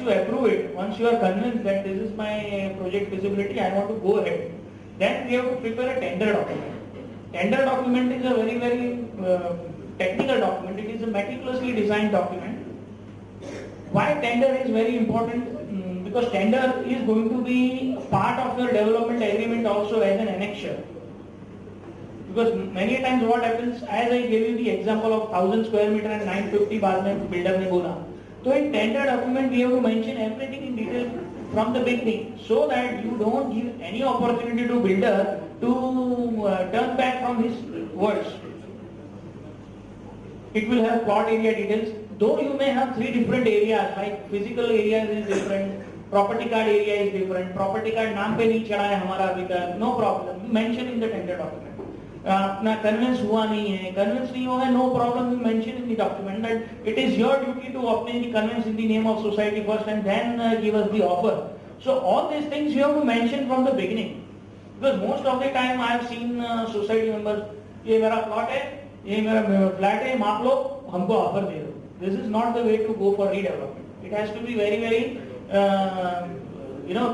you approve it, once you are convinced that this is my project feasibility, I want to go ahead, then we have to prepare a tender document. Tender document is a very technical document. It is a meticulously designed document. Why tender is very important? Because tender is going to be part of your development agreement also as an annexure. Because many times what happens, as I gave you the example of 1000 square meter and 950 बाद में builder ने बोला, तो in tender document we have to mention everything in detail from the beginning, so that you don't give any opportunity to builder to turn back from his words. It will have plot area details. Though you may have three different areas, like physical areas is different, property card area is different, property card नाम पे नहीं चढ़ा है हमारा अभी तक, no problem. You mention in the tender document. अपना convince हुआ नहीं है, convince नहीं हुआ है, no problem. You mention in the document that it is your duty to obtain the convince in the name of society first and then give us the offer. So all these things you have to mention from the beginning. Because most of the time I have seen society members, ये मेरा plot है, ये मेरा flat है, माप लो, हमको offer दे दो. This is not the way to go for redevelopment. It has to be very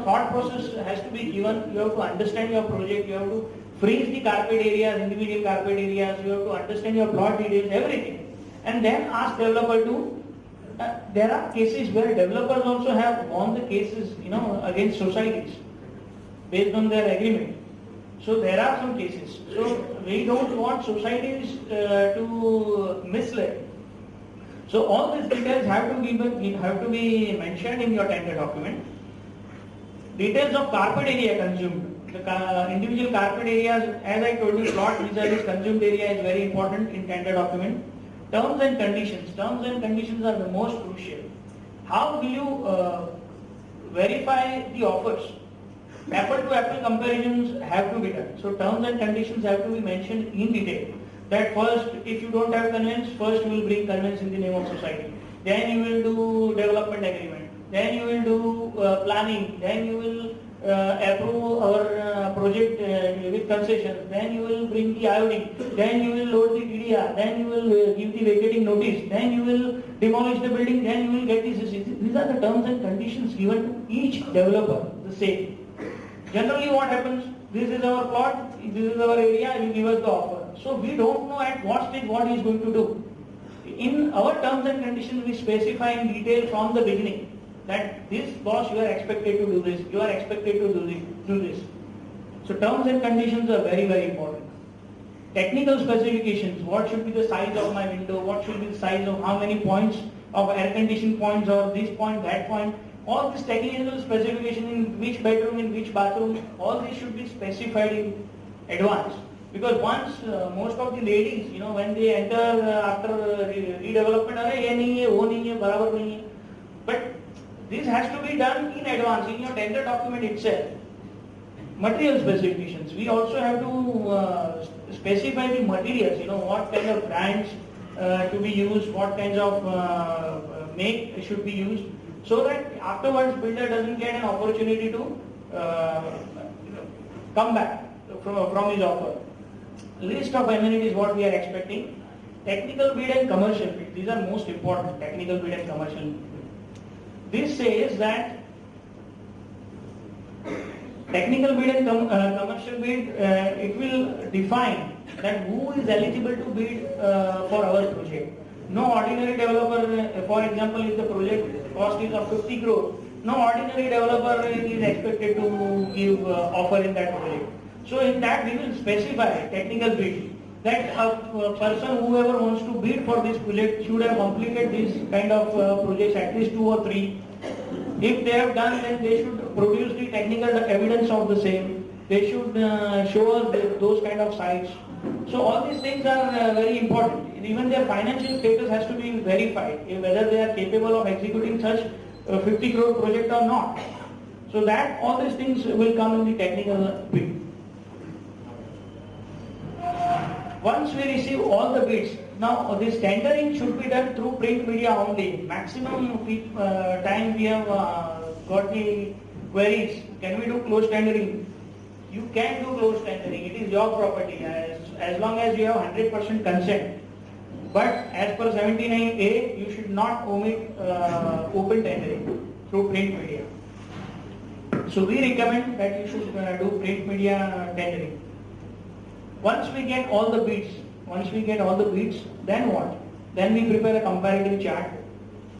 thought process has to be given. You have to understand your project. You have to freeze the carpet areas, individual carpet areas. You have to understand your plot details, everything, and then ask developer to. There are cases where developers also have won the cases, against societies based on their agreement. So there are some cases. So we don't want societies to mislead. So all these details have to be mentioned in your tender document. Details of carpet area consumed. The individual carpet areas, as I told you, plot vis-a-vis consumed area is very important in tender document. Terms and conditions. Terms and conditions are the most crucial. How will you verify the offers? Apple to apple comparisons have to be done. So terms and conditions have to be mentioned in detail. That first, if you don't have convince, first you will bring convince in the name of society. Then you will do development agreement. Then you will do planning. Then you will approve our project with concessions. Then you will bring the IOD. Then you will load the TDR. Then you will give the vacating notice. Then you will demolish the building. Then you will get the CC. These are the terms and conditions given to each developer, the same. Generally what happens, this is our plot, this is our area, you give us the offer. So we don't know at what stage what he is going to do. In our terms and conditions we specify in detail from the beginning that this boss you are expected to do this, you are expected to do this. So terms and conditions are very important. Technical specifications, what should be the size of my window, what should be the size of how many points of air conditioning points or this point, that point. All this technical specification in which bedroom, in which bathroom, all this should be specified in advance. Because once most of the ladies, when they enter after redevelopment, अरे ये नहीं है, वो नहीं है, बराबर नहीं है. But this has to be done in advance in your tender document itself. Material specifications. We also have to specify the materials. What kind of brands to be used, what kinds of make should be used. So that afterwards builder doesn't get an opportunity to come back from his offer. List of amenities what we are expecting. Technical bid and commercial bid. These are most important. Technical bid and commercial bid. This says that technical bid and commercial bid, it will define that who is eligible to bid for our project. No ordinary developer, for example, if the project cost is of 50 crore, no ordinary developer is expected to give offer in that project. So in that we will specify technical bid that a person whoever wants to bid for this project should have completed this kind of projects, at least 2 or 3. If they have done, then they should produce the technical evidence of the same. They should show us those kind of sites. So all these things are very important. Even their financial status has to be verified, whether they are capable of executing such 50 crore project or not. So that all these things will come in the technical bid. Once we receive all the bids, now this tendering should be done through print media only. Maximum time we have got the queries. Can we do closed tendering? You can do closed tendering. It is your property as long as you have 100% consent. But as per 79A, you should not omit open tendering. through print media. So we recommend that you should do print media tendering. Once we get all the bids, then what? Then we prepare a comparative chart